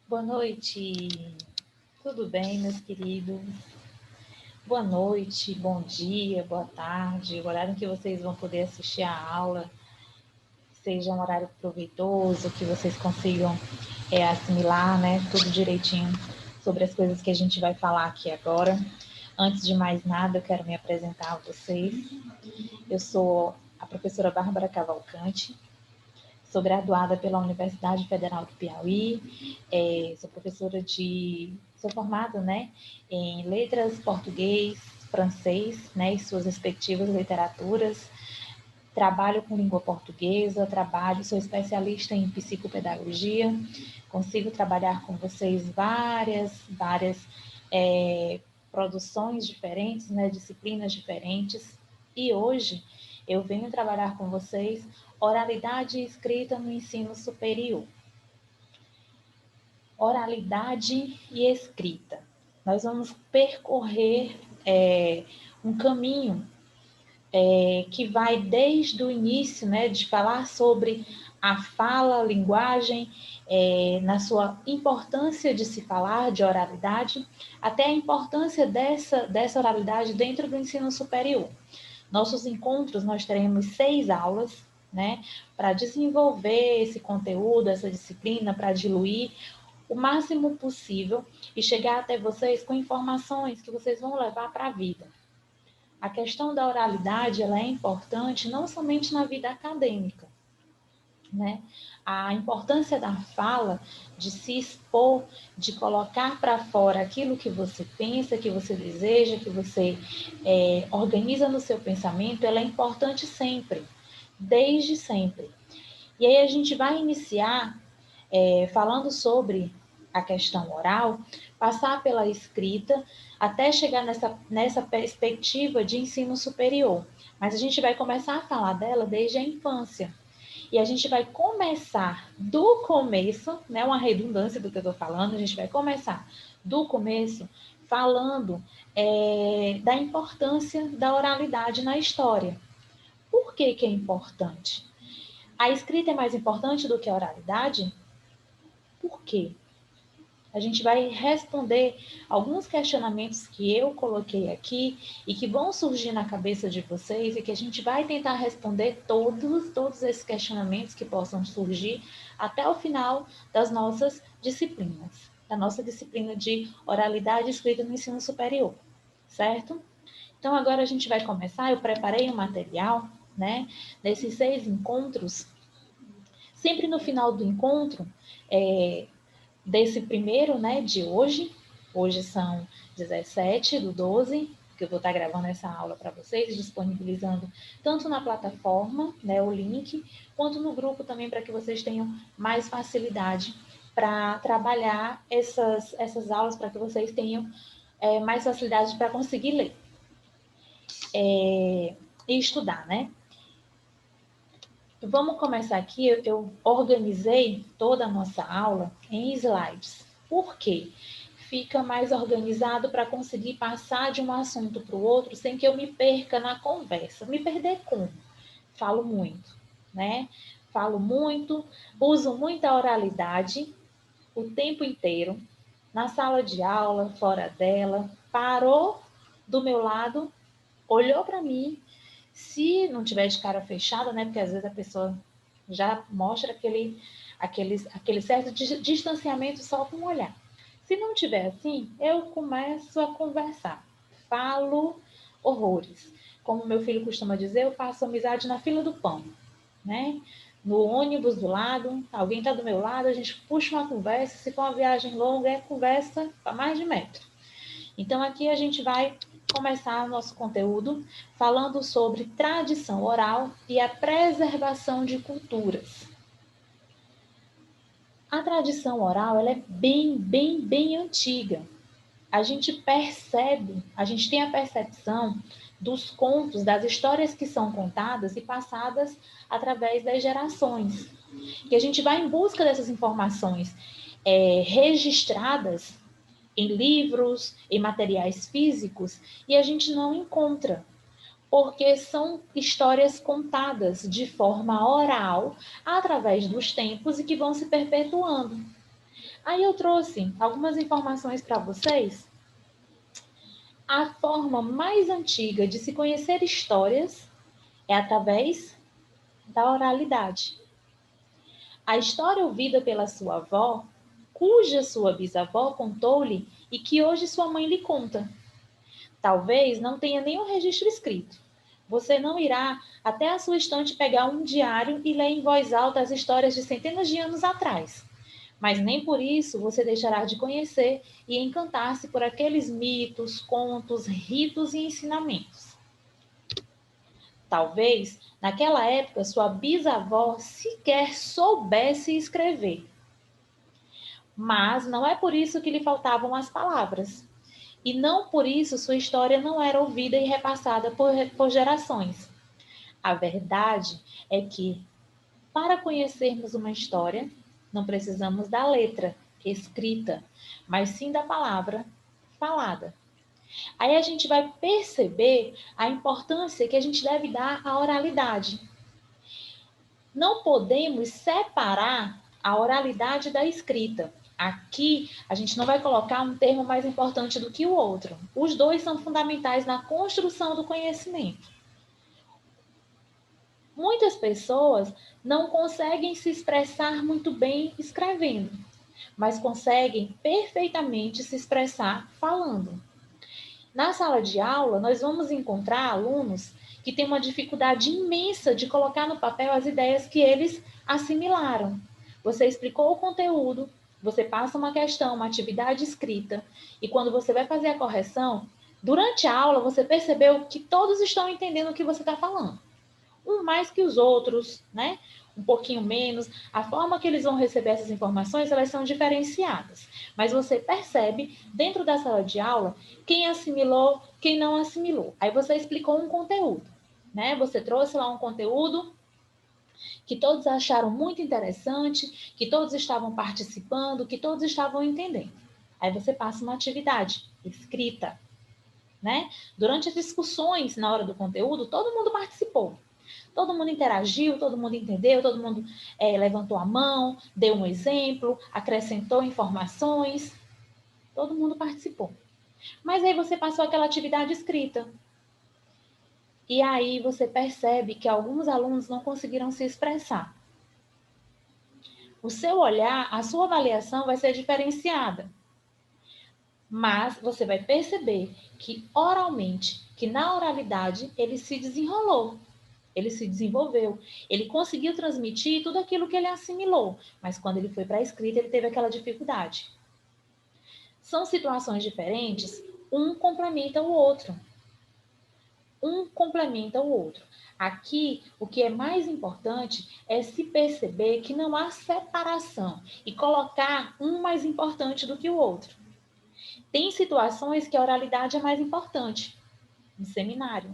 Boa noite, tudo bem, meus queridos? Boa noite, bom dia, boa tarde, o horário em que vocês vão poder assistir a aula, seja um horário proveitoso, que vocês consigam assimilar, né, tudo direitinho sobre as coisas que a gente vai falar aqui agora. Antes de mais nada, eu quero me apresentar a vocês. Eu sou a professora Bárbara Cavalcante, sou graduada pela Universidade Federal do Piauí, sou professora sou formada, né, em letras, português, francês, né, e suas respectivas literaturas. Trabalho com língua portuguesa, sou especialista em psicopedagogia, consigo trabalhar com vocês várias produções diferentes, né, disciplinas diferentes. E hoje eu venho trabalhar com vocês oralidade e escrita no ensino superior. Oralidade e escrita. Nós vamos percorrer um caminho que vai desde o início, né, de falar sobre a fala, a linguagem, na sua importância de se falar, de oralidade, até a importância dessa oralidade dentro do ensino superior. Nossos encontros, nós teremos 6 aulas, né, para desenvolver esse conteúdo, essa disciplina, para diluir o máximo possível e chegar até vocês com informações que vocês vão levar para a vida. A questão da oralidade, ela é importante não somente na vida acadêmica, né? A importância da fala, de se expor, de colocar para fora aquilo que você pensa, que você deseja, que você organiza no seu pensamento, ela é importante sempre, desde sempre. E aí a gente vai iniciar falando sobre a questão oral, passar pela escrita, até chegar nessa perspectiva de ensino superior. Mas a gente vai começar a falar dela desde a infância. E a gente vai começar do começo, né? Uma redundância do que eu estou falando, a gente vai começar do começo falando da importância da oralidade na história. Por que que é importante? A escrita é mais importante do que a oralidade? Por quê? A gente vai responder alguns questionamentos que eu coloquei aqui e que vão surgir na cabeça de vocês e que a gente vai tentar responder todos esses questionamentos que possam surgir até o final das nossas disciplinas, da nossa disciplina de oralidade escrita no ensino superior, certo? Então agora a gente vai começar, eu preparei um material, né, nesses 6 encontros. Sempre no final do encontro, desse primeiro, né, de hoje são 17/12, que eu vou estar gravando essa aula para vocês, disponibilizando tanto na plataforma, né, o link, quanto no grupo também, para que vocês tenham mais facilidade para trabalhar essas aulas, para que vocês tenham mais facilidade para conseguir ler e estudar, né? Vamos começar aqui. Eu organizei toda a nossa aula em slides. Por quê? Fica mais organizado para conseguir passar de um assunto para o outro sem que eu me perca na conversa. Me perder como? Falo muito, né? Falo muito, uso muita oralidade o tempo inteiro, na sala de aula, fora dela, parou do meu lado, olhou para mim. Se não tiver de cara fechada, né? Porque às vezes a pessoa já mostra aquele certo distanciamento só com o olhar. Se não tiver assim, eu começo a conversar. Falo horrores. Como meu filho costuma dizer, eu faço amizade na fila do pão, né? No ônibus do lado, alguém está do meu lado, a gente puxa uma conversa. Se for uma viagem longa, é conversa para mais de metro. Então, aqui a gente vai começar o nosso conteúdo falando sobre tradição oral e a preservação de culturas. A tradição oral ela é bem antiga. A gente percebe, a gente tem a percepção dos contos, das histórias que são contadas e passadas através das gerações. E a gente vai em busca dessas informações registradas em livros, em materiais físicos, e a gente não encontra, porque são histórias contadas de forma oral através dos tempos e que vão se perpetuando. Aí eu trouxe algumas informações para vocês. A forma mais antiga de se conhecer histórias é através da oralidade. A história ouvida pela sua avó, cuja sua bisavó contou-lhe e que hoje sua mãe lhe conta. Talvez não tenha nenhum registro escrito. Você não irá até a sua estante pegar um diário e ler em voz alta as histórias de centenas de anos atrás. Mas nem por isso você deixará de conhecer e encantar-se por aqueles mitos, contos, ritos e ensinamentos. Talvez, naquela época, sua bisavó sequer soubesse escrever. Mas não é por isso que lhe faltavam as palavras. E não por isso sua história não era ouvida e repassada por gerações. A verdade é que, para conhecermos uma história, não precisamos da letra escrita, mas sim da palavra falada. Aí a gente vai perceber a importância que a gente deve dar à oralidade. Não podemos separar a oralidade da escrita. Aqui, a gente não vai colocar um termo mais importante do que o outro. Os dois são fundamentais na construção do conhecimento. Muitas pessoas não conseguem se expressar muito bem escrevendo, mas conseguem perfeitamente se expressar falando. Na sala de aula, nós vamos encontrar alunos que têm uma dificuldade imensa de colocar no papel as ideias que eles assimilaram. Você explicou o conteúdo, você passa uma questão, uma atividade escrita, e quando você vai fazer a correção, durante a aula você percebeu que todos estão entendendo o que você está falando. Um mais que os outros, né? Um pouquinho menos. A forma que eles vão receber essas informações, elas são diferenciadas. Mas você percebe, dentro da sala de aula, quem assimilou, quem não assimilou. Aí você explicou um conteúdo, né? Você trouxe lá um conteúdo que todos acharam muito interessante, que todos estavam participando, que todos estavam entendendo. Aí você passa uma atividade escrita, né? Durante as discussões na hora do conteúdo, todo mundo participou. Todo mundo interagiu, todo mundo entendeu, todo mundo levantou a mão, deu um exemplo, acrescentou informações, todo mundo participou. Mas aí você passou aquela atividade escrita. E aí você percebe que alguns alunos não conseguiram se expressar. O seu olhar, a sua avaliação vai ser diferenciada. Mas você vai perceber que oralmente, que na oralidade, ele se desenrolou. Ele se desenvolveu, ele conseguiu transmitir tudo aquilo que ele assimilou, mas quando ele foi para a escrita, ele teve aquela dificuldade. São situações diferentes, um complementa o outro. Um complementa o outro. Aqui, o que é mais importante é se perceber que não há separação e colocar um mais importante do que o outro. Tem situações que a oralidade é mais importante. No seminário.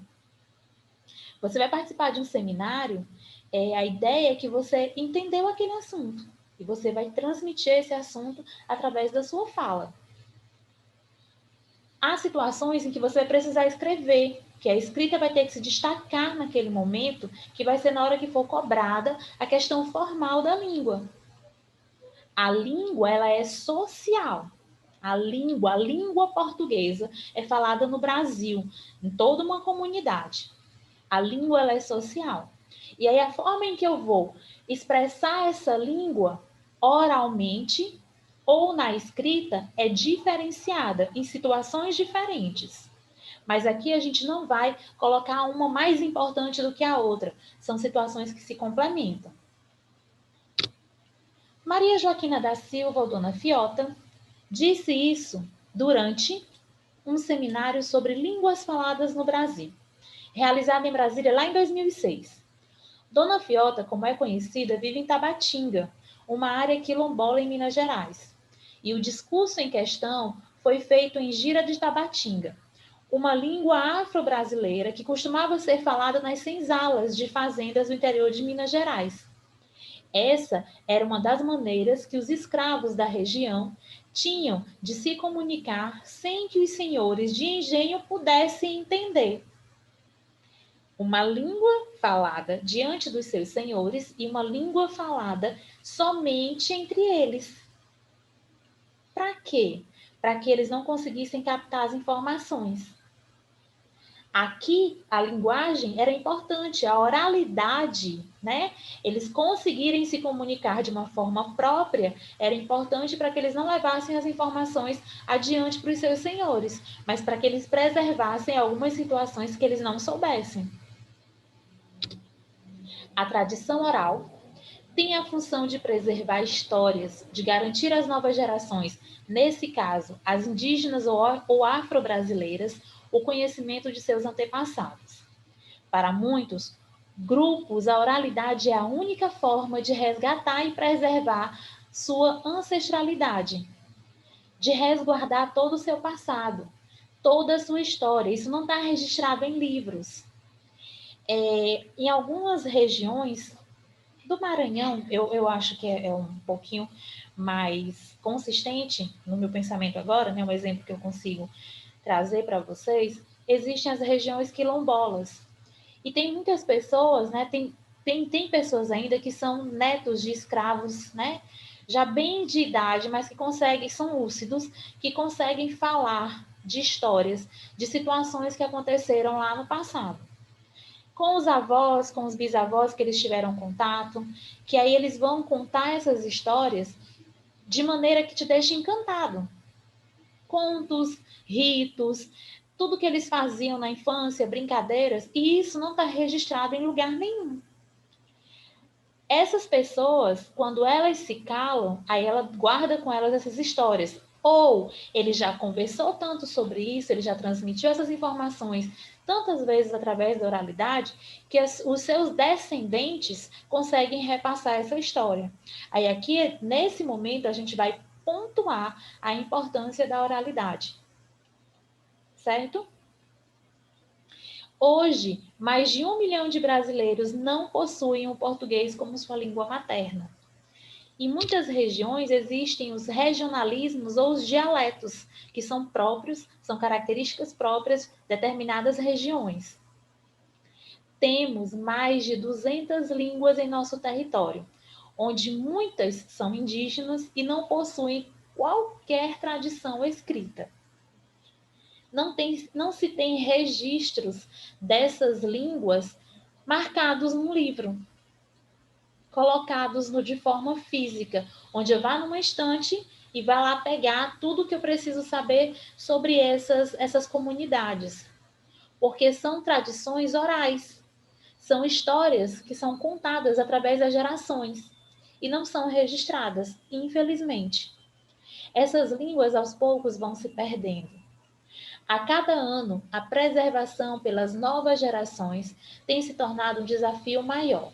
Você vai participar de um seminário, a ideia é que você entendeu aquele assunto e você vai transmitir esse assunto através da sua fala. Há situações em que você vai precisar escrever, que a escrita vai ter que se destacar naquele momento, que vai ser na hora que for cobrada a questão formal da língua. A língua, ela é social. A língua portuguesa é falada no Brasil, em toda uma comunidade. A língua, ela é social. E aí a forma em que eu vou expressar essa língua oralmente ou na escrita é diferenciada em situações diferentes. Mas aqui a gente não vai colocar uma mais importante do que a outra. São situações que se complementam. Maria Joaquina da Silva, ou Dona Fiota, disse isso durante um seminário sobre línguas faladas no Brasil, realizado em Brasília lá em 2006. Dona Fiota, como é conhecida, vive em Tabatinga, uma área quilombola em Minas Gerais. E o discurso em questão foi feito em Gira de Tabatinga, uma língua afro-brasileira que costumava ser falada nas senzalas de fazendas do interior de Minas Gerais. Essa era uma das maneiras que os escravos da região tinham de se comunicar sem que os senhores de engenho pudessem entender. Uma língua falada diante dos seus senhores e uma língua falada somente entre eles. Para quê? Para que eles não conseguissem captar as informações. Aqui, a linguagem era importante, a oralidade, né? Eles conseguirem se comunicar de uma forma própria era importante para que eles não levassem as informações adiante para os seus senhores, mas para que eles preservassem algumas situações que eles não soubessem. A tradição oral tem a função de preservar histórias, de garantir às novas gerações, nesse caso, as indígenas ou afro-brasileiras, o conhecimento de seus antepassados. Para muitos grupos, a oralidade é a única forma de resgatar e preservar sua ancestralidade, de resguardar todo o seu passado, toda a sua história. Isso não está registrado em livros. Em algumas regiões do Maranhão, eu acho que é um pouquinho mais consistente no meu pensamento agora, né? Um exemplo que eu consigo trazer para vocês, existem as regiões quilombolas. E tem muitas pessoas, né? Tem pessoas ainda que são netos de escravos, né? Já bem de idade, mas que conseguem, são lúcidos, que conseguem falar de histórias, de situações que aconteceram lá no passado. Com os avós, com os bisavós que eles tiveram contato, que aí eles vão contar essas histórias de maneira que te deixa encantado. Contos, ritos, tudo que eles faziam na infância, brincadeiras, e isso não está registrado em lugar nenhum. Essas pessoas, quando elas se calam, aí ela guarda com elas essas histórias. Ou ele já conversou tanto sobre isso, ele já transmitiu essas informações tantas vezes através da oralidade, que os seus descendentes conseguem repassar essa história. Aí aqui, nesse momento, a gente vai pontuar a importância da oralidade. Certo? Hoje, mais de 1 milhão de brasileiros não possuem o português como sua língua materna. Em muitas regiões existem os regionalismos ou os dialetos, que são próprios, são características próprias de determinadas regiões. Temos mais de 200 línguas em nosso território, onde muitas são indígenas e não possuem qualquer tradição escrita. Não se tem registros dessas línguas marcados num livro, colocados de forma física, onde eu vá numa estante e vá lá pegar tudo que eu preciso saber sobre essas comunidades. Porque são tradições orais, são histórias que são contadas através das gerações e não são registradas, infelizmente. Essas línguas aos poucos vão se perdendo. A cada ano, a preservação pelas novas gerações tem se tornado um desafio maior.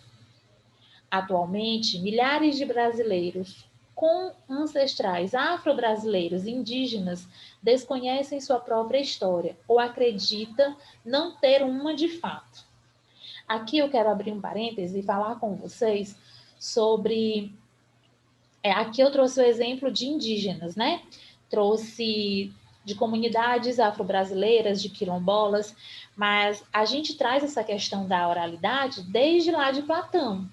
Atualmente, milhares de brasileiros com ancestrais afro-brasileiros indígenas desconhecem sua própria história ou acreditam não ter uma de fato. Aqui eu quero abrir um parêntese e falar com vocês sobre. Aqui eu trouxe o exemplo de indígenas, né? Trouxe de comunidades afro-brasileiras, de quilombolas, mas a gente traz essa questão da oralidade desde lá de Platão.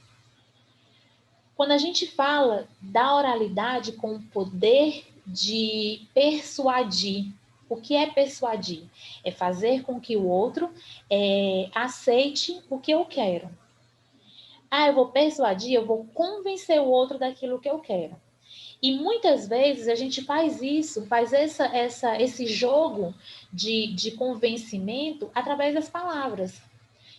Quando a gente fala da oralidade com o poder de persuadir, o que é persuadir? É fazer com que o outro aceite o que eu quero. Eu vou persuadir, eu vou convencer o outro daquilo que eu quero. E muitas vezes a gente faz isso, faz esse jogo de convencimento através das palavras.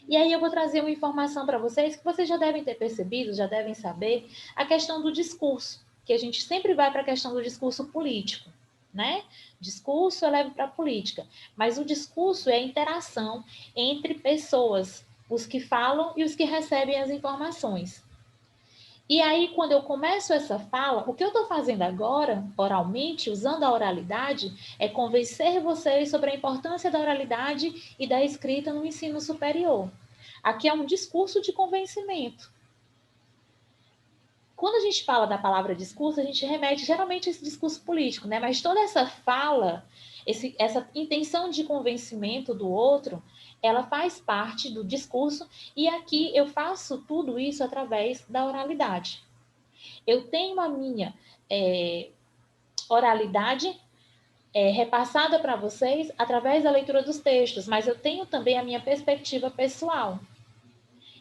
E aí eu vou trazer uma informação para vocês que vocês já devem ter percebido, já devem saber, a questão do discurso, que a gente sempre vai para a questão do discurso político, né? Discurso eu levo para a política, mas o discurso é a interação entre pessoas, os que falam e os que recebem as informações. E aí, quando eu começo essa fala, o que eu estou fazendo agora, oralmente, usando a oralidade, é convencer vocês sobre a importância da oralidade e da escrita no ensino superior. Aqui é um discurso de convencimento. Quando a gente fala da palavra discurso, a gente remete geralmente a esse discurso político, né? Mas toda essa fala, essa intenção de convencimento do outro, ela faz parte do discurso, e aqui eu faço tudo isso através da oralidade. Eu tenho a minha oralidade repassada para vocês através da leitura dos textos, mas eu tenho também a minha perspectiva pessoal.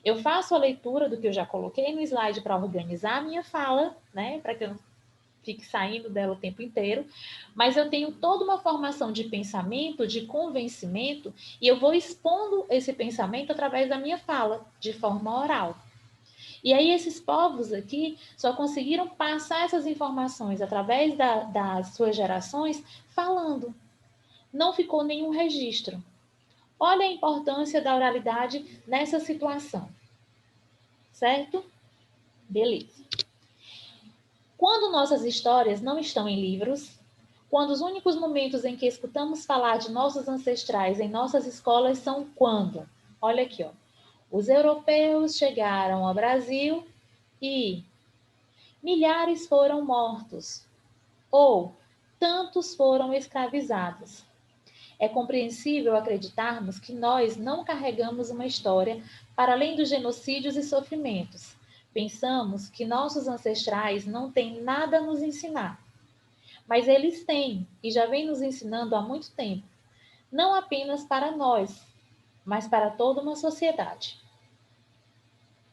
Eu faço a leitura do que eu já coloquei no slide para organizar a minha fala, né, para que eu não fique saindo dela o tempo inteiro, mas eu tenho toda uma formação de pensamento, de convencimento, e eu vou expondo esse pensamento através da minha fala, de forma oral. E aí esses povos aqui só conseguiram passar essas informações através das suas gerações falando. Não ficou nenhum registro. Olha a importância da oralidade nessa situação. Certo? Beleza. Quando nossas histórias não estão em livros, quando os únicos momentos em que escutamos falar de nossos ancestrais em nossas escolas são quando? Olha aqui, ó. Os europeus chegaram ao Brasil e milhares foram mortos, ou tantos foram escravizados. É compreensível acreditarmos que nós não carregamos uma história para além dos genocídios e sofrimentos. Pensamos que nossos ancestrais não têm nada a nos ensinar. Mas eles têm e já vêm nos ensinando há muito tempo, não apenas para nós, mas para toda uma sociedade.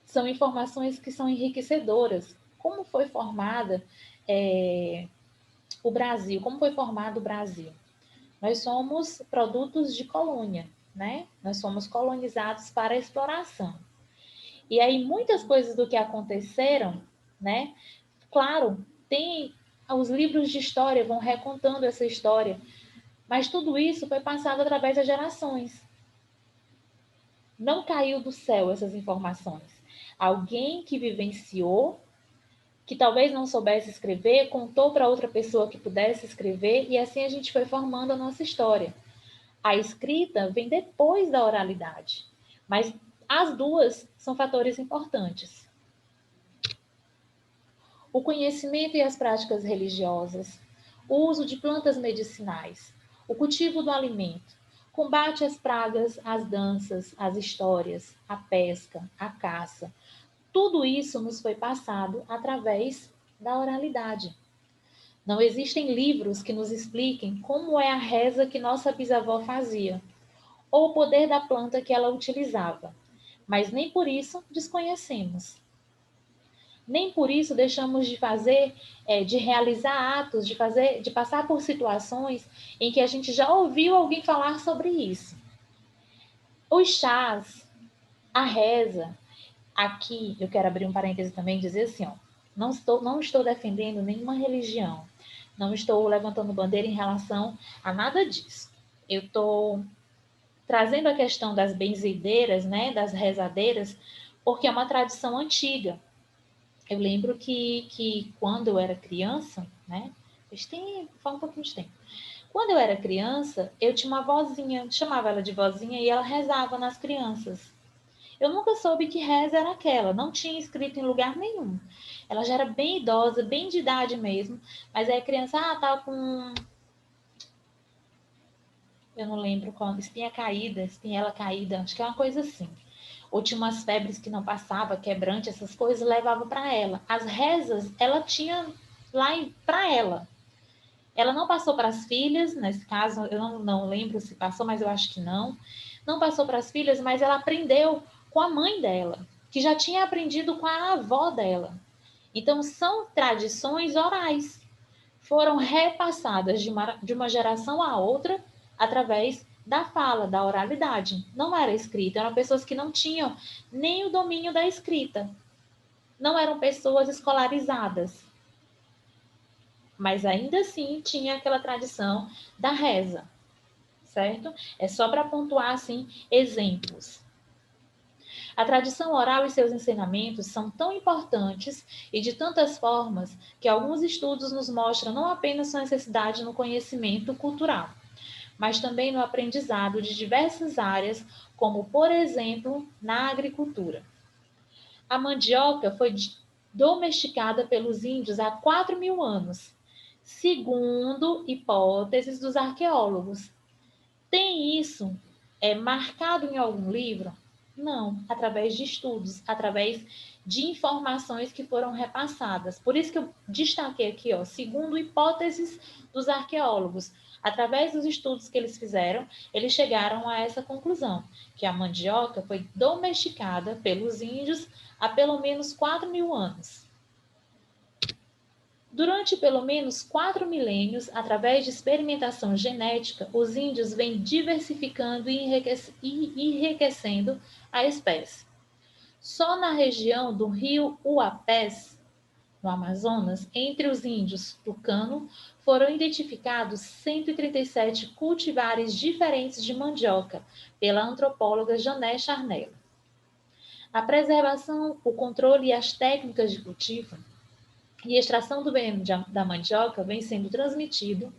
São informações que são enriquecedoras. Como foi formada o Brasil? Como foi formado o Brasil? Nós somos produtos de colônia, né? Nós somos colonizados para a exploração. E aí muitas coisas do que aconteceram, né? Claro, tem os livros de história vão recontando essa história, mas tudo isso foi passado através das gerações. Não caiu do céu essas informações. Alguém que vivenciou, que talvez não soubesse escrever, contou para outra pessoa que pudesse escrever, e assim a gente foi formando a nossa história. A escrita vem depois da oralidade, mas as duas são fatores importantes. O conhecimento e as práticas religiosas, o uso de plantas medicinais, o cultivo do alimento, combate às pragas, as danças, as histórias, a pesca, a caça, tudo isso nos foi passado através da oralidade. Não existem livros que nos expliquem como é a reza que nossa bisavó fazia, ou o poder da planta que ela utilizava, mas nem por isso desconhecemos. Nem por isso deixamos de fazer, de realizar atos, de passar por situações em que a gente já ouviu alguém falar sobre isso. Os chás, a reza. Aqui eu quero abrir um parêntese também e dizer assim, ó, não estou defendendo nenhuma religião, não estou levantando bandeira em relação a nada disso. Eu estou trazendo a questão das benzedeiras, né, das rezadeiras, porque é uma tradição antiga. Eu lembro que quando eu era criança, né, faz um pouquinho de tempo. Quando eu era criança, eu tinha uma vozinha, chamava ela de vozinha, e ela rezava nas crianças. Eu nunca soube que reza era aquela, não tinha escrito em lugar nenhum. Ela já era bem idosa, bem de idade mesmo, mas aí a criança, tá com, eu não lembro qual, espinhela caída, acho que é uma coisa assim. Ou tinha umas febres que não passava, quebrante, essas coisas, levava para ela. As rezas, ela tinha lá para ela. Ela não passou para as filhas, nesse caso, eu não lembro se passou, mas eu acho que não. Não passou para as filhas, mas ela aprendeu com a mãe dela, que já tinha aprendido com a avó dela. Então, são tradições orais. Foram repassadas de uma geração a outra através da fala, da oralidade. Não era escrita, eram pessoas que não tinham nem o domínio da escrita. Não eram pessoas escolarizadas. Mas ainda assim tinha aquela tradição da reza, certo? É só para pontuar, assim, exemplos. A tradição oral e seus ensinamentos são tão importantes e de tantas formas que alguns estudos nos mostram não apenas sua necessidade no conhecimento cultural, mas também no aprendizado de diversas áreas, como, por exemplo, na agricultura. A mandioca foi domesticada pelos índios há 4.000 anos, segundo hipóteses dos arqueólogos. Tem isso marcado em algum livro? Não, através de estudos, através de informações que foram repassadas. Por isso que eu destaquei aqui, ó, segundo hipóteses dos arqueólogos, através dos estudos que eles fizeram, eles chegaram a essa conclusão, que a mandioca foi domesticada pelos índios há pelo menos 4.000 anos. Durante pelo menos 4 milênios, através de experimentação genética, os índios vêm diversificando e enriquecendo a espécie. Só na região do rio Uapés, no Amazonas, entre os índios tucano, foram identificados 137 cultivares diferentes de mandioca pela antropóloga Jané Charnel. A preservação, o controle e as técnicas de cultivo e extração do veneno da mandioca vem sendo transmitido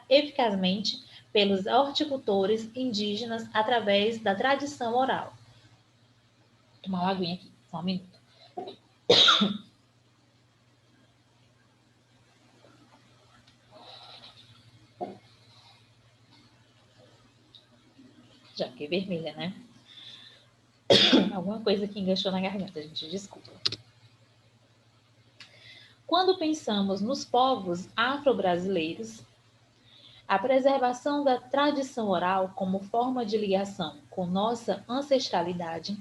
eficazmente pelos horticultores indígenas através da tradição oral. Vou tomar uma aguinha aqui, só um minuto. Já fiquei vermelha, né? Alguma coisa que enganchou na garganta, gente, desculpa. Quando pensamos nos povos afro-brasileiros, a preservação da tradição oral como forma de ligação com nossa ancestralidade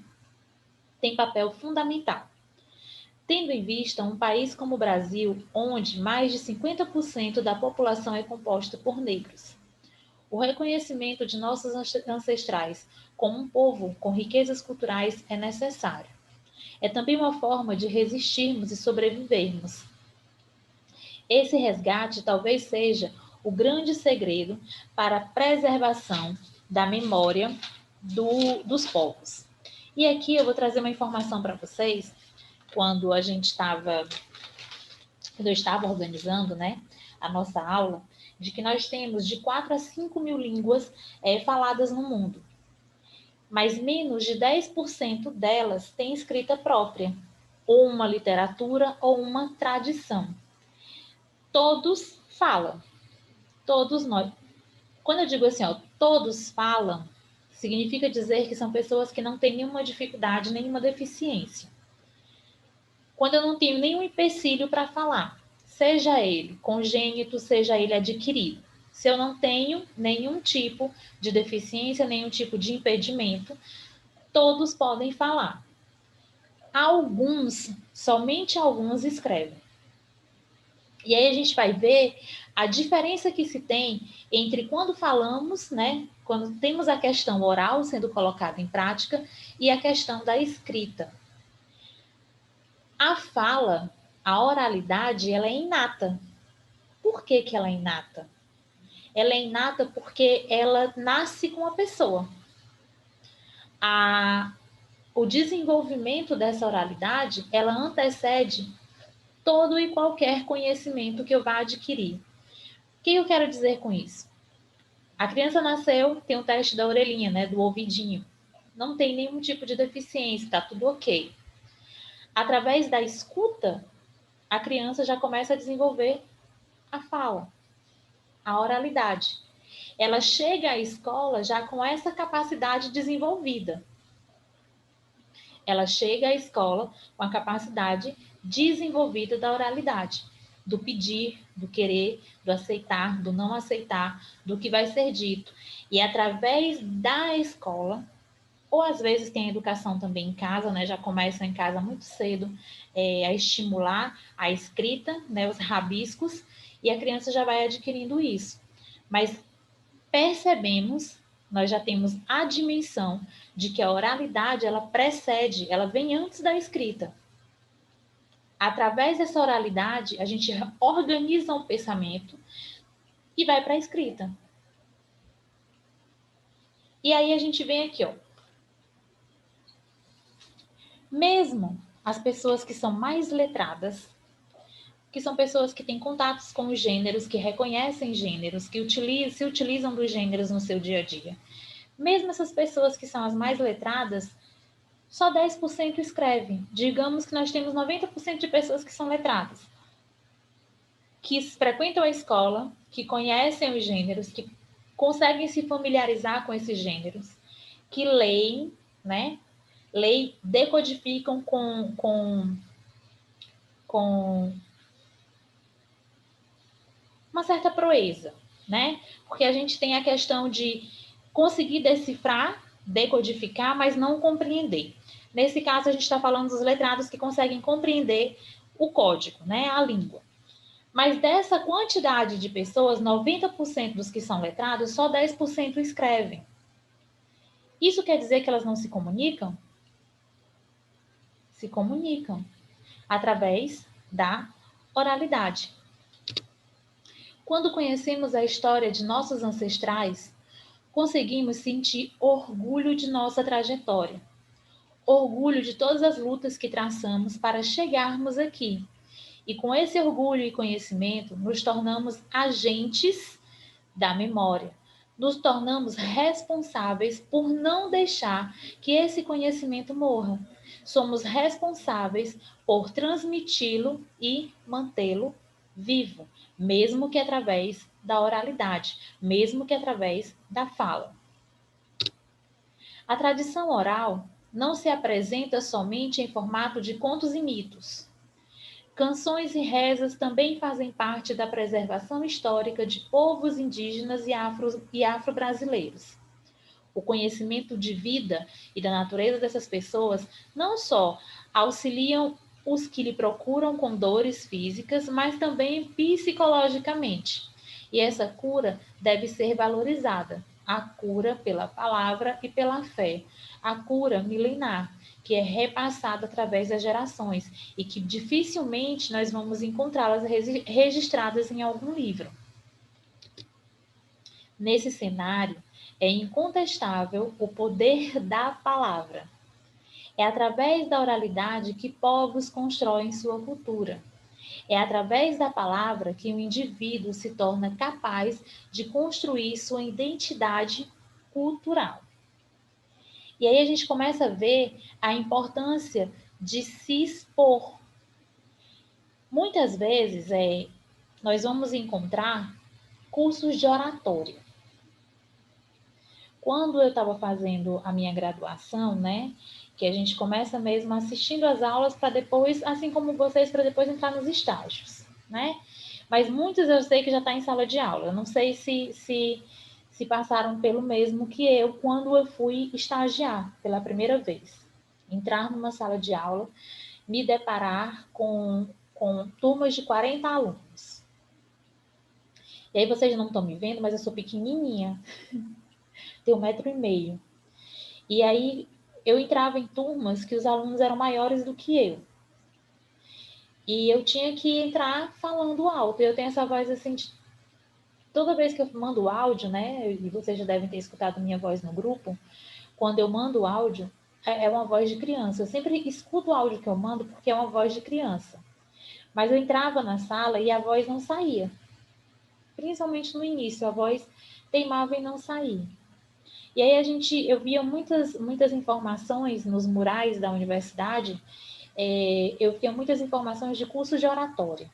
tem papel fundamental. Tendo em vista um país como o Brasil, onde mais de 50% da população é composta por negros, o reconhecimento de nossos ancestrais como um povo com riquezas culturais é necessário. É também uma forma de resistirmos e sobrevivermos. Esse resgate talvez seja o grande segredo para a preservação da memória dos povos. E aqui eu vou trazer uma informação para vocês, quando eu estava organizando, né, a nossa aula, de que nós temos de 4 a 5 mil línguas faladas no mundo. Mas menos de 10% delas têm escrita própria, ou uma literatura ou uma tradição. Todos falam. Todos nós. Quando eu digo assim, ó, todos falam, significa dizer que são pessoas que não têm nenhuma dificuldade, nenhuma deficiência. Quando eu não tenho nenhum empecilho para falar, seja ele congênito, seja ele adquirido. Se eu não tenho nenhum tipo de deficiência, nenhum tipo de impedimento, todos podem falar. Alguns, somente alguns escrevem. E aí a gente vai ver a diferença que se tem entre quando falamos, né, quando temos a questão oral sendo colocada em prática e a questão da escrita. A fala, a oralidade, ela é inata. Por que que ela é inata? Ela é inata porque ela nasce com a pessoa. O desenvolvimento dessa oralidade, ela antecede todo e qualquer conhecimento que eu vá adquirir. O que eu quero dizer com isso? A criança nasceu, tem o teste da orelhinha, né, do ouvidinho. Não tem nenhum tipo de deficiência, tá tudo ok. Através da escuta, a criança já começa a desenvolver a fala, a oralidade. Ela chega à escola já com essa capacidade desenvolvida. Ela chega à escola com a capacidade desenvolvida da oralidade, do pedir, do querer, do aceitar, do não aceitar, do que vai ser dito. E através da escola, ou às vezes tem educação também em casa, né? Já começa em casa muito cedo a estimular a escrita, né? Os rabiscos, e a criança já vai adquirindo isso. Mas percebemos, nós já temos a dimensão de que a oralidade, ela precede, ela vem antes da escrita. Através dessa oralidade, a gente organiza um pensamento e vai para a escrita. E aí a gente vem aqui, ó. Mesmo as pessoas que são mais letradas, que são pessoas que têm contatos com os gêneros, que reconhecem gêneros, que se utilizam dos gêneros no seu dia a dia. Mesmo essas pessoas que são as mais letradas, só 10% escrevem. Digamos que nós temos 90% de pessoas que são letradas, que frequentam a escola, que conhecem os gêneros, que conseguem se familiarizar com esses gêneros, que leem, né? decodificam com uma certa proeza, né? Porque a gente tem a questão de conseguir decifrar, decodificar, mas não compreender. Nesse caso, a gente está falando dos letrados que conseguem compreender o código, né? A língua. Mas dessa quantidade de pessoas, 90% dos que são letrados, só 10% escrevem. Isso quer dizer que elas não se comunicam? Se comunicam através da oralidade. Quando conhecemos a história de nossos ancestrais, conseguimos sentir orgulho de nossa trajetória, orgulho de todas as lutas que traçamos para chegarmos aqui. E com esse orgulho e conhecimento, nos tornamos agentes da memória. Nos tornamos responsáveis por não deixar que esse conhecimento morra. Somos responsáveis por transmiti-lo e mantê-lo vivo, mesmo que através da oralidade, mesmo que através da fala. A tradição oral não se apresenta somente em formato de contos e mitos. Canções e rezas também fazem parte da preservação histórica de povos indígenas e afro-brasileiros. O conhecimento de vida e da natureza dessas pessoas não só auxiliam os que lhe procuram com dores físicas, mas também psicologicamente. E essa cura deve ser valorizada. A cura pela palavra e pela fé. A cura milenar, que é repassada através das gerações e que dificilmente nós vamos encontrá-las registradas em algum livro. Nesse cenário, é incontestável o poder da palavra. É através da oralidade que povos constroem sua cultura. É através da palavra que o indivíduo se torna capaz de construir sua identidade cultural. E aí a gente começa a ver a importância de se expor. Muitas vezes nós vamos encontrar cursos de oratória. Quando eu estava fazendo a minha graduação, né, que a gente começa mesmo assistindo as aulas para depois, assim como vocês, para depois entrar nos estágios, né? Mas muitos eu sei que já está em sala de aula. Eu não sei se passaram pelo mesmo que eu quando eu fui estagiar pela primeira vez. Entrar numa sala de aula, me deparar com turmas de 40 alunos. E aí vocês não estão me vendo, mas eu sou pequenininha. Tenho 1,5 m. E aí eu entrava em turmas que os alunos eram maiores do que eu. E eu tinha que entrar falando alto. Eu tenho essa voz assim, toda vez que eu mando áudio, né? E vocês já devem ter escutado minha voz no grupo. Quando eu mando áudio, é uma voz de criança. Eu sempre escuto o áudio que eu mando porque é uma voz de criança. Mas eu entrava na sala e a voz não saía. Principalmente no início, a voz teimava em não sair. E aí eu via muitas informações nos murais da universidade, eu via muitas informações de cursos de oratória.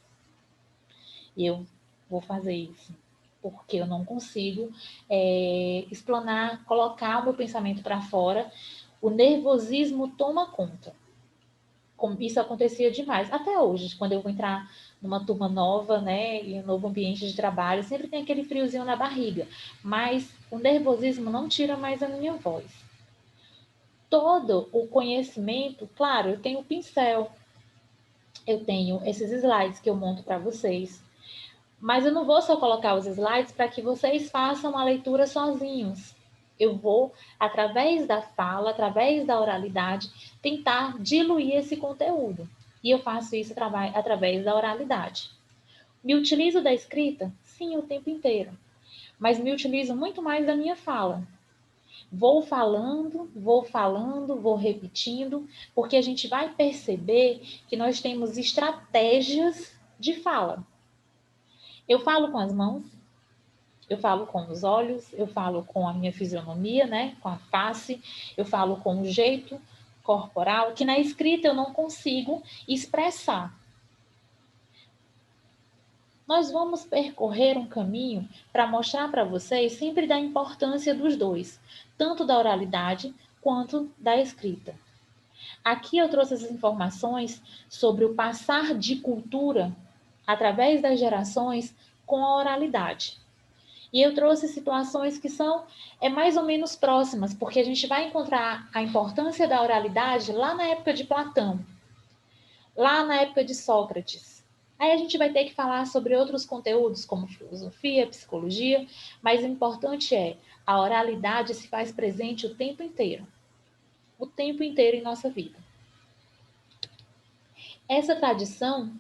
E eu vou fazer isso, porque eu não consigo explanar, colocar o meu pensamento para fora. O nervosismo toma conta. Isso acontecia demais. Até hoje, quando eu vou entrar numa turma nova, né, em um novo ambiente de trabalho, sempre tem aquele friozinho na barriga. Mas o nervosismo não tira mais a minha voz. Todo o conhecimento, claro, eu tenho o pincel, eu tenho esses slides que eu monto para vocês, mas eu não vou só colocar os slides para que vocês façam a leitura sozinhos. Eu vou, através da fala, através da oralidade, tentar diluir esse conteúdo. E eu faço isso através da oralidade. Me utilizo da escrita? Sim, o tempo inteiro. Mas me utilizo muito mais da minha fala. Vou falando, vou repetindo, porque a gente vai perceber que nós temos estratégias de fala. Eu falo com as mãos, eu falo com os olhos, eu falo com a minha fisionomia, né, com a face, eu falo com o jeito corporal, que na escrita eu não consigo expressar. Nós vamos percorrer um caminho para mostrar para vocês sempre da importância dos dois, tanto da oralidade quanto da escrita. Aqui eu trouxe essas informações sobre o passar de cultura através das gerações com a oralidade. E eu trouxe situações que são mais ou menos próximas, porque a gente vai encontrar a importância da oralidade lá na época de Platão, lá na época de Sócrates. Aí a gente vai ter que falar sobre outros conteúdos, como filosofia, psicologia, mas o importante é a oralidade se faz presente o tempo inteiro em nossa vida. Essa tradição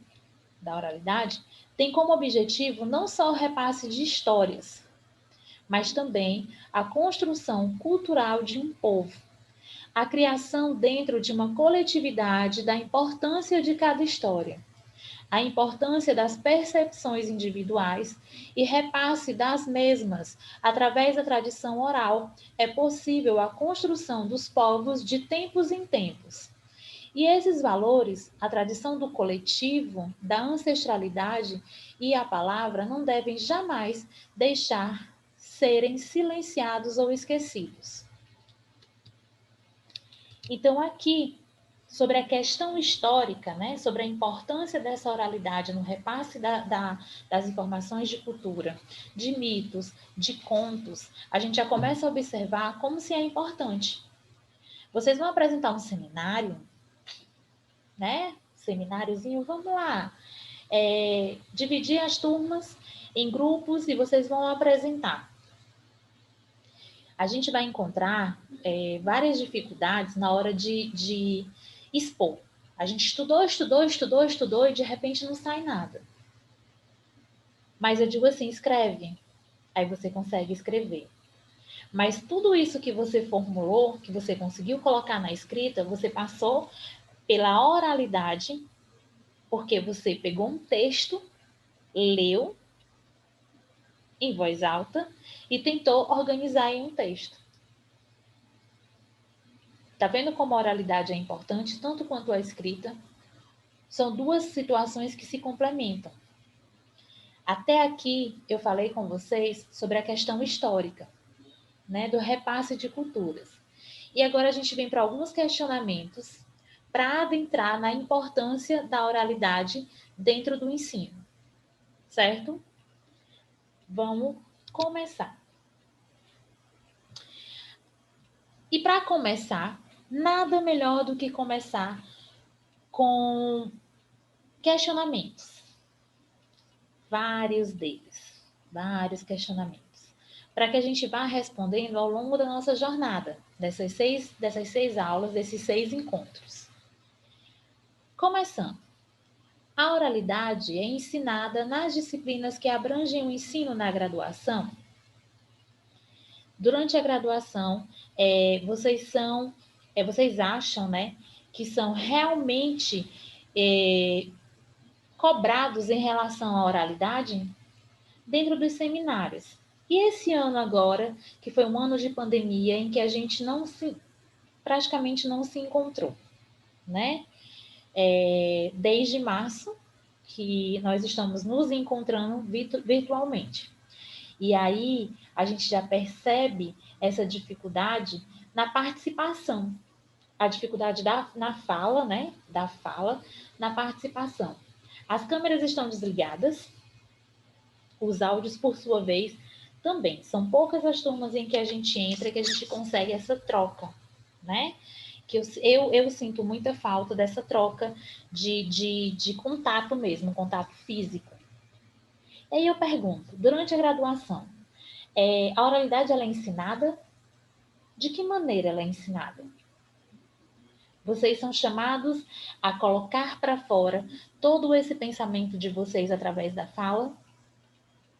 da oralidade tem como objetivo não só o repasse de histórias, mas também a construção cultural de um povo, a criação dentro de uma coletividade da importância de cada história, a importância das percepções individuais e repasse das mesmas através da tradição oral. É possível a construção dos povos de tempos em tempos. E esses valores, a tradição do coletivo, da ancestralidade e a palavra não devem jamais deixar serem silenciados ou esquecidos. Então, aqui, sobre a questão histórica, né, sobre a importância dessa oralidade no repasse das informações de cultura, de mitos, de contos, a gente já começa a observar como se é importante. Vocês vão apresentar um seminário, né? Semináriozinho, vamos lá. Dividir as turmas em grupos e vocês vão apresentar. A gente vai encontrar várias dificuldades na hora de expor. A gente estudou e de repente não sai nada. Mas eu digo assim, escreve. Aí você consegue escrever. Mas tudo isso que você formulou, que você conseguiu colocar na escrita, você passou pela oralidade, porque você pegou um texto, leu em voz alta e tentou organizar em um texto. Tá vendo como a oralidade é importante, tanto quanto a escrita? São duas situações que se complementam. Até aqui eu falei com vocês sobre a questão histórica, né, do repasse de culturas. E agora a gente vem para alguns questionamentos para adentrar na importância da oralidade dentro do ensino, certo? Vamos começar. E para começar, nada melhor do que começar com questionamentos. Vários deles, vários questionamentos. Para que a gente vá respondendo ao longo da nossa jornada, dessas seis aulas, desses 6 encontros. Começando. A oralidade é ensinada nas disciplinas que abrangem o ensino na graduação. Durante a graduação, vocês acham, né, que são realmente cobrados em relação à oralidade dentro dos seminários? E esse ano agora, que foi um ano de pandemia em que a gente praticamente não se encontrou, né? Desde março, que nós estamos nos encontrando virtualmente. E aí a gente já percebe essa dificuldade na participação, a dificuldade na fala, né? Da fala, na participação. As câmeras estão desligadas, os áudios, por sua vez, também. São poucas as turmas em que a gente entra que a gente consegue essa troca, né? Que eu sinto muita falta dessa troca de contato mesmo, contato físico. E aí eu pergunto, durante a graduação, a oralidade ela é ensinada? De que maneira ela é ensinada? Vocês são chamados a colocar para fora todo esse pensamento de vocês através da fala?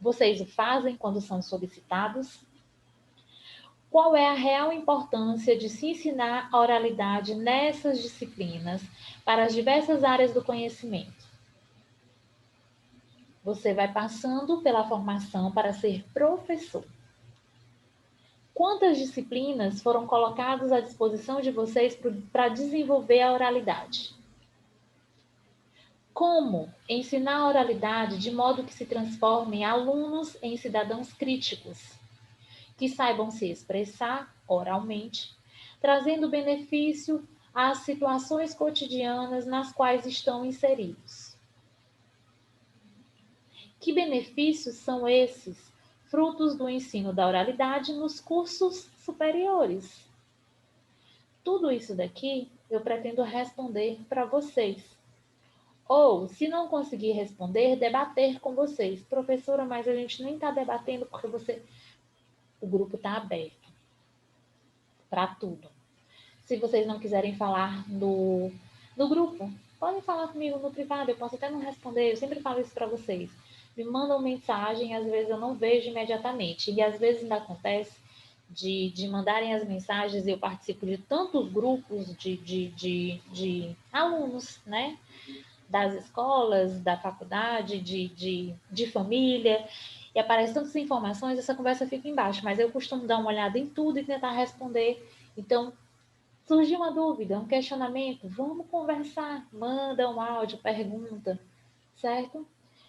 Vocês o fazem quando são solicitados? Qual é a real importância de se ensinar a oralidade nessas disciplinas para as diversas áreas do conhecimento? Você vai passando pela formação para ser professor. Quantas disciplinas foram colocadas à disposição de vocês para desenvolver a oralidade? Como ensinar a oralidade de modo que se transformem alunos em cidadãos críticos, que saibam se expressar oralmente, trazendo benefício às situações cotidianas nas quais estão inseridos. Que benefícios são esses, frutos do ensino da oralidade nos cursos superiores? Tudo isso daqui eu pretendo responder para vocês. Ou, se não conseguir responder, debater com vocês. Professora, mas a gente nem está debatendo porque o grupo está aberto para tudo. Se vocês não quiserem falar no grupo, podem falar comigo no privado, eu posso até não responder, eu sempre falo isso para vocês. Me mandam mensagem, às vezes eu não vejo imediatamente, e às vezes ainda acontece de mandarem as mensagens, e eu participo de tantos grupos de alunos, né? Das escolas, da faculdade, de família, e aparecem tantas informações, essa conversa fica embaixo, mas eu costumo dar uma olhada em tudo e tentar responder. Então, surgiu uma dúvida, um questionamento, vamos conversar, manda um áudio, pergunta, certo?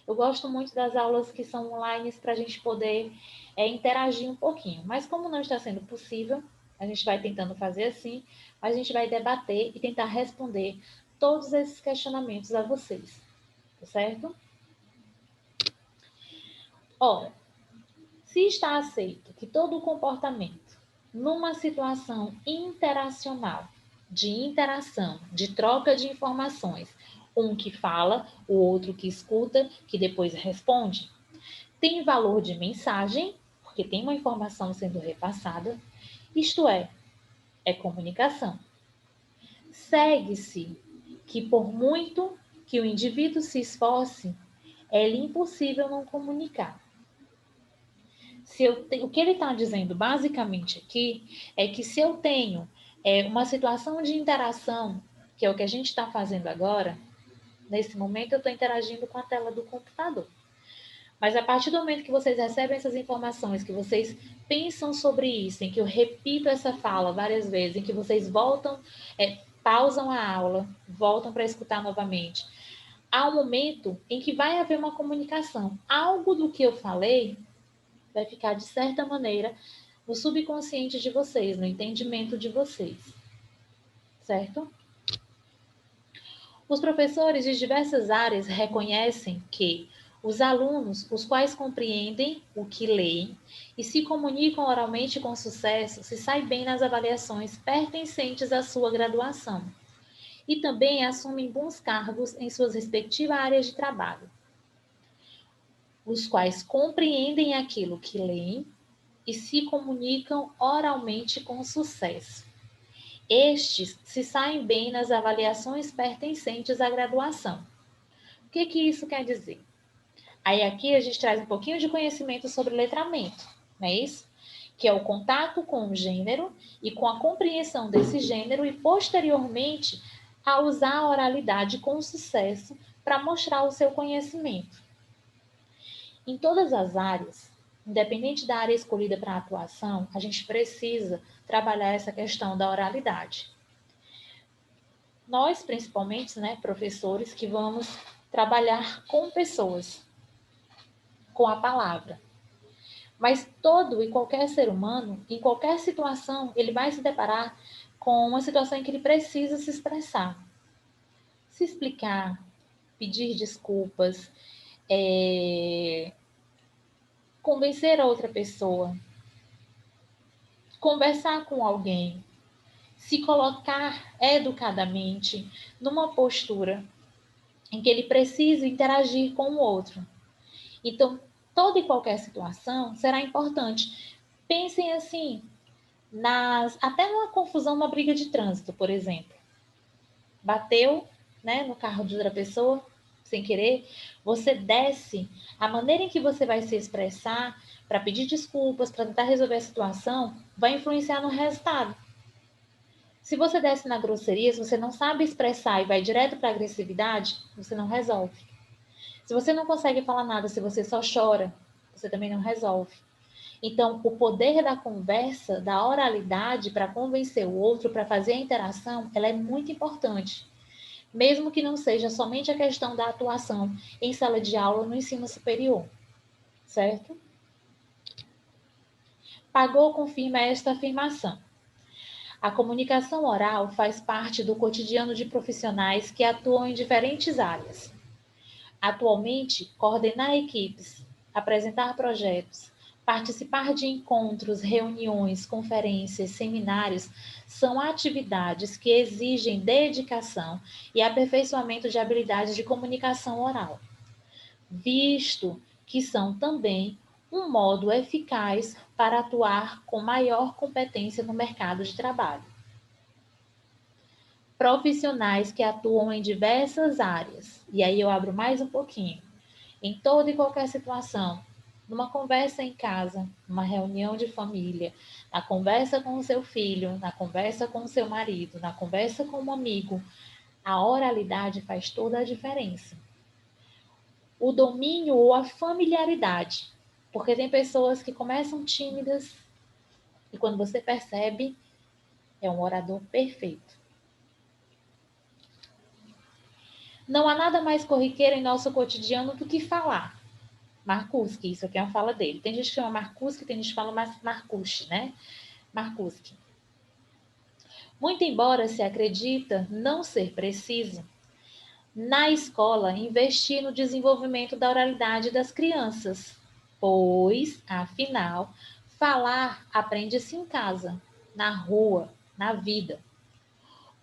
Eu gosto muito das aulas que são online para a gente poder interagir um pouquinho, mas como não está sendo possível, a gente vai tentando fazer assim, mas a gente vai debater e tentar responder todos esses questionamentos a vocês, tá certo? Ora, se está aceito que todo o comportamento numa situação interacional, de interação, de troca de informações, um que fala, o outro que escuta, que depois responde, tem valor de mensagem, porque tem uma informação sendo repassada, isto é comunicação. Segue-se que por muito que o indivíduo se esforce, é-lhe impossível não comunicar. O que ele está dizendo basicamente aqui é que se eu tenho uma situação de interação, que é o que a gente está fazendo agora, nesse momento eu estou interagindo com a tela do computador. Mas a partir do momento que vocês recebem essas informações, que vocês pensam sobre isso, em que eu repito essa fala várias vezes, em que vocês voltam, pausam a aula, voltam para escutar novamente, há um momento em que vai haver uma comunicação. Algo do que eu falei vai ficar, de certa maneira, no subconsciente de vocês, no entendimento de vocês. Certo? Os professores de diversas áreas reconhecem que os alunos, os quais compreendem o que leem e se comunicam oralmente com sucesso, se saem bem nas avaliações pertencentes à sua graduação e também assumem bons cargos em suas respectivas áreas de trabalho. Os quais compreendem aquilo que leem e se comunicam oralmente com sucesso. Estes se saem bem nas avaliações pertencentes à graduação. O que isso quer dizer? Aí aqui a gente traz um pouquinho de conhecimento sobre letramento, não é isso? Que é o contato com o gênero e com a compreensão desse gênero e, posteriormente, a usar a oralidade com sucesso para mostrar o seu conhecimento. Em todas as áreas, independente da área escolhida para a atuação, a gente precisa trabalhar essa questão da oralidade. Nós, principalmente, né, professores, que vamos trabalhar com pessoas, com a palavra. Mas todo e qualquer ser humano, em qualquer situação, ele vai se deparar com uma situação em que ele precisa se expressar, se explicar, pedir desculpas, convencer a outra pessoa, conversar com alguém, se colocar educadamente numa postura em que ele precisa interagir com o outro. Então, toda e qualquer situação será importante. Pensem assim, até numa confusão, uma briga de trânsito, por exemplo. Bateu, né, no carro de outra pessoa, sem querer, você desce, a maneira em que você vai se expressar para pedir desculpas, para tentar resolver a situação, vai influenciar no resultado. Se você desce na grosseria, se você não sabe expressar e vai direto para a agressividade, você não resolve. Se você não consegue falar nada, se você só chora, você também não resolve. Então, o poder da conversa, da oralidade para convencer o outro, para fazer a interação, ela é muito importante. Mesmo que não seja somente a questão da atuação em sala de aula no ensino superior. Certo? Pagou confirma esta afirmação. A comunicação oral faz parte do cotidiano de profissionais que atuam em diferentes áreas. Atualmente, coordenar equipes, apresentar projetos, participar de encontros, reuniões, conferências, seminários são atividades que exigem dedicação e aperfeiçoamento de habilidades de comunicação oral, visto que são também um modo eficaz para atuar com maior competência no mercado de trabalho. Profissionais que atuam em diversas áreas, e aí eu abro mais um pouquinho, em toda e qualquer situação, numa conversa em casa, numa reunião de família, na conversa com o seu filho, na conversa com o seu marido, na conversa com um amigo, a oralidade faz toda a diferença. O domínio ou a familiaridade, porque tem pessoas que começam tímidas e quando você percebe, é um orador perfeito. Não há nada mais corriqueiro em nosso cotidiano do que falar. Marcuski, isso aqui é uma fala dele. Tem gente que chama Marcuski, tem gente que fala Marcucci, né? Marcuski. Muito embora se acredita não ser preciso, na escola investir no desenvolvimento da oralidade das crianças, pois, afinal, falar aprende-se em casa, na rua, na vida.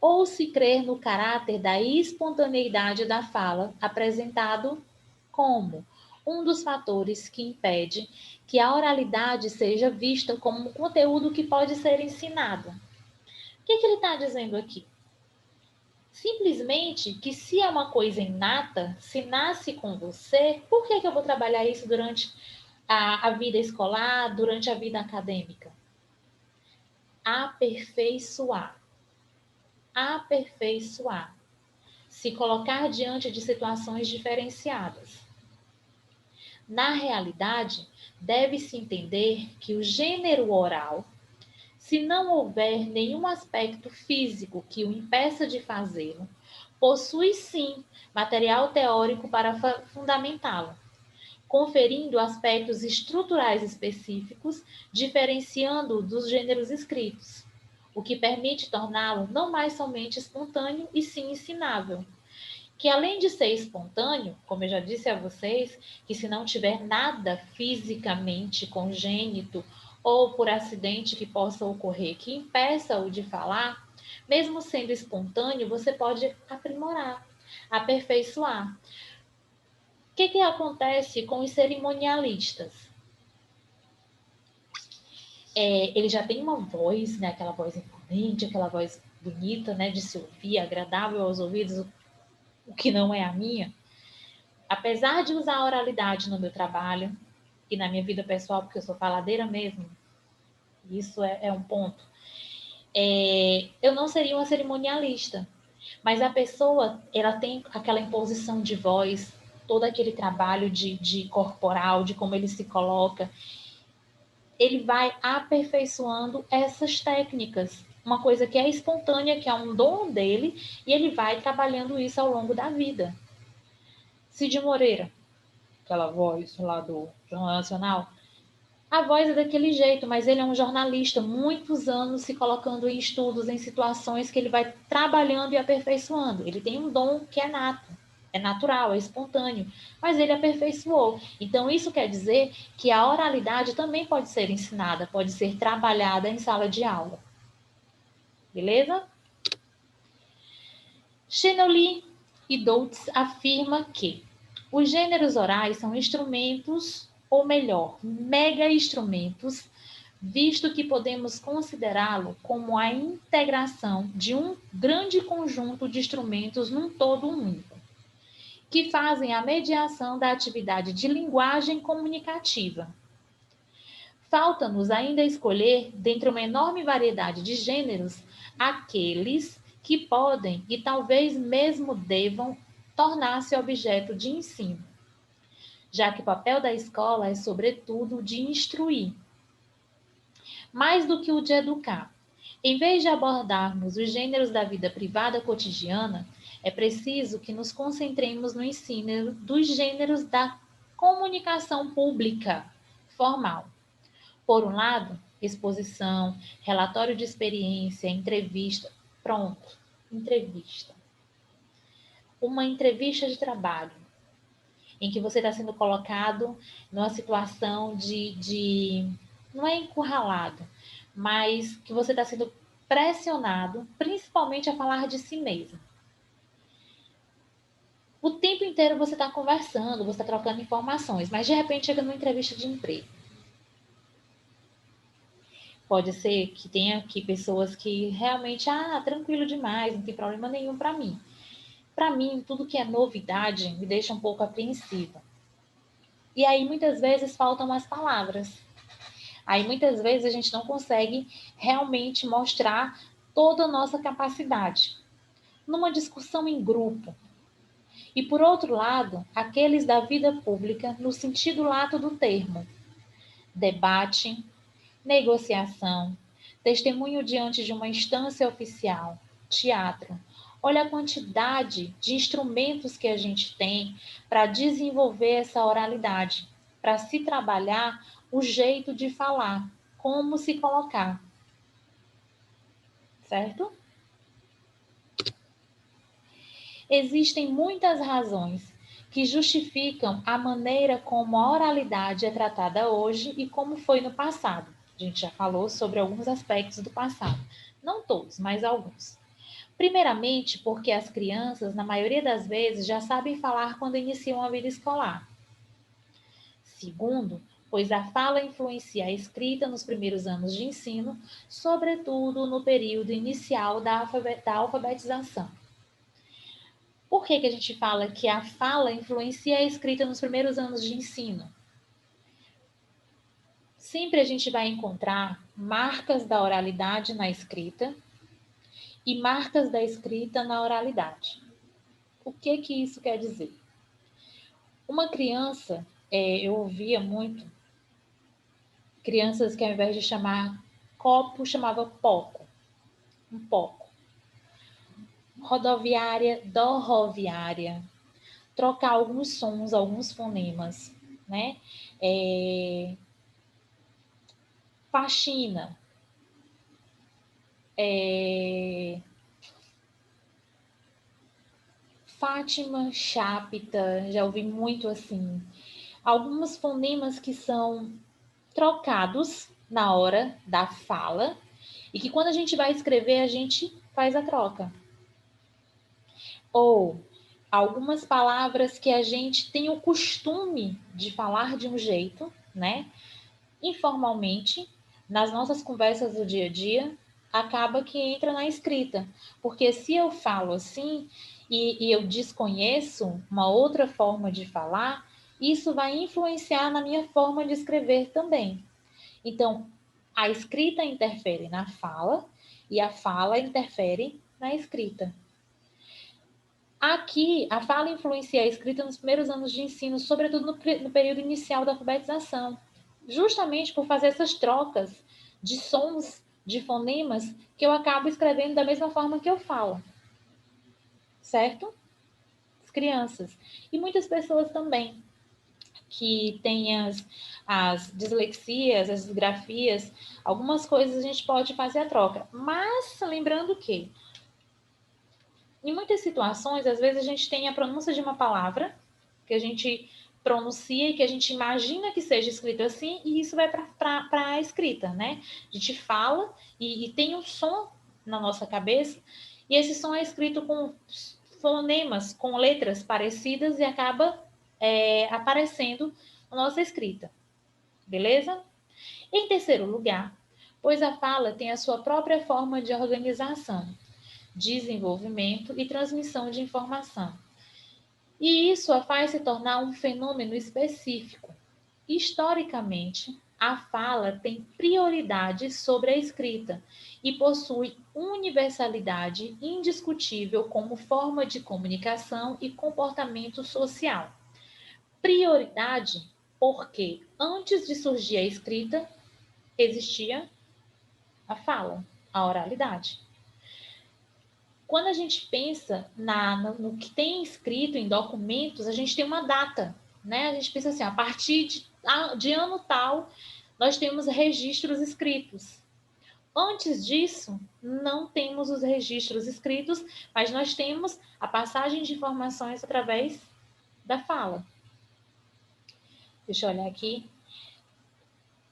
Ou se crer no caráter da espontaneidade da fala, apresentado como um dos fatores que impede que a oralidade seja vista como um conteúdo que pode ser ensinado. O que ele está dizendo aqui? Simplesmente que se é uma coisa inata, se nasce com você, por que eu vou trabalhar isso durante a vida escolar, durante a vida acadêmica? Aperfeiçoar. Aperfeiçoar. Se colocar diante de situações diferenciadas. Na realidade, deve-se entender que o gênero oral, se não houver nenhum aspecto físico que o impeça de fazê-lo, possui sim material teórico para fundamentá-lo, conferindo aspectos estruturais específicos, diferenciando-o dos gêneros escritos, o que permite torná-lo não mais somente espontâneo e sim ensinável. Que além de ser espontâneo, como eu já disse a vocês, que se não tiver nada fisicamente congênito ou por acidente que possa ocorrer que impeça-o de falar, mesmo sendo espontâneo, você pode aprimorar, aperfeiçoar. O que acontece com os cerimonialistas? Ele já tem uma voz, né, aquela voz imponente, aquela voz bonita, né, de se ouvir, agradável aos ouvidos, o que não é a minha. Apesar de usar a oralidade no meu trabalho e na minha vida pessoal, porque eu sou faladeira mesmo, isso é um ponto, eu não seria uma cerimonialista, mas a pessoa, ela tem aquela imposição de voz, todo aquele trabalho de corporal, de como ele se coloca, ele vai aperfeiçoando essas técnicas, uma coisa que é espontânea, que é um dom dele, e ele vai trabalhando isso ao longo da vida. Cid Moreira, aquela voz lá do Jornal Nacional, a voz é daquele jeito, mas ele é um jornalista, muitos anos se colocando em estudos, em situações que ele vai trabalhando e aperfeiçoando. Ele tem um dom que é nato, é natural, é espontâneo, mas ele aperfeiçoou. Então, isso quer dizer que a oralidade também pode ser ensinada, pode ser trabalhada em sala de aula. Beleza? Chenoli e Doutz afirma que os gêneros orais são instrumentos, ou melhor, mega-instrumentos, visto que podemos considerá-lo como a integração de um grande conjunto de instrumentos num todo único, que fazem a mediação da atividade de linguagem comunicativa. Falta-nos ainda escolher, dentre uma enorme variedade de gêneros, aqueles que podem e talvez mesmo devam tornar-se objeto de ensino, já que o papel da escola é, sobretudo, de instruir, mais do que o de educar. Em vez de abordarmos os gêneros da vida privada cotidiana, é preciso que nos concentremos no ensino dos gêneros da comunicação pública formal. Por um lado, exposição, relatório de experiência, entrevista. Pronto, entrevista. Uma entrevista de trabalho, em que você está sendo colocado numa situação não é encurralado, mas que você está sendo pressionado, principalmente a falar de si mesmo. O tempo inteiro você está conversando, você está trocando informações, mas de repente chega numa entrevista de emprego. Pode ser que tenha aqui pessoas que realmente, tranquilo demais, não tem problema nenhum para mim. Para mim, tudo que é novidade me deixa um pouco apreensiva. E aí, muitas vezes, faltam as palavras. Aí, muitas vezes, a gente não consegue realmente mostrar toda a nossa capacidade. Numa discussão em grupo. E, por outro lado, aqueles da vida pública, no sentido lato do termo. Debate, negociação, testemunho diante de uma instância oficial, teatro. Olha a quantidade de instrumentos que a gente tem para desenvolver essa oralidade, para se trabalhar o jeito de falar, como se colocar. Certo? Existem muitas razões que justificam a maneira como a oralidade é tratada hoje e como foi no passado. A gente já falou sobre alguns aspectos do passado. Não todos, mas alguns. Primeiramente, porque as crianças, na maioria das vezes, já sabem falar quando iniciam a vida escolar. Segundo, pois a fala influencia a escrita nos primeiros anos de ensino, sobretudo no período inicial da alfabetização. Por que a gente fala que a fala influencia a escrita nos primeiros anos de ensino? Sempre a gente vai encontrar marcas da oralidade na escrita e marcas da escrita na oralidade. O que isso quer dizer? Uma criança, eu ouvia muito, crianças que ao invés de chamar copo, chamava poco, um poco. Rodoviária, dorroviária. Trocar alguns sons, alguns fonemas, né? Faxina. Fátima, Chapita, já ouvi muito assim. Alguns fonemas que são trocados na hora da fala e que quando a gente vai escrever, a gente faz a troca. Ou algumas palavras que a gente tem o costume de falar de um jeito, né? Informalmente, nas nossas conversas do dia a dia, acaba que entra na escrita. Porque se eu falo assim e eu desconheço uma outra forma de falar, isso vai influenciar na minha forma de escrever também. Então, a escrita interfere na fala e a fala interfere na escrita. Aqui, a fala influencia a escrita nos primeiros anos de ensino, sobretudo no período inicial da alfabetização, justamente por fazer essas trocas de sons, de fonemas, que eu acabo escrevendo da mesma forma que eu falo. Certo? As crianças. E muitas pessoas também, que têm as dislexias, as disgrafias, algumas coisas a gente pode fazer a troca. Mas lembrando que em muitas situações, às vezes a gente tem a pronúncia de uma palavra que a gente pronuncia e que a gente imagina que seja escrito assim, e isso vai para a escrita, né? A gente fala e tem um som na nossa cabeça, e esse som é escrito com fonemas, com letras parecidas e acaba aparecendo na nossa escrita. Beleza? Em terceiro lugar, pois a fala tem a sua própria forma de organização, desenvolvimento e transmissão de informação. E isso a faz se tornar um fenômeno específico. Historicamente, a fala tem prioridade sobre a escrita e possui universalidade indiscutível como forma de comunicação e comportamento social. Prioridade porque antes de surgir a escrita, existia a fala, a oralidade. Quando a gente pensa no que tem escrito em documentos, a gente tem uma data, né? A gente pensa assim, a partir de ano tal, nós temos registros escritos. Antes disso, não temos os registros escritos, mas nós temos a passagem de informações através da fala. Deixa eu olhar aqui.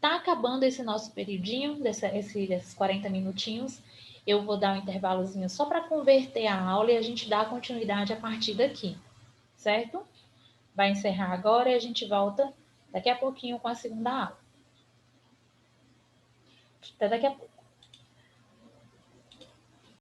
Tá acabando esse nosso periodinho, desses 40 minutinhos. Eu vou dar um intervalozinho só para converter a aula e a gente dá continuidade a partir daqui, certo? Vai encerrar agora e a gente volta daqui a pouquinho com a segunda aula. Até daqui a pouco.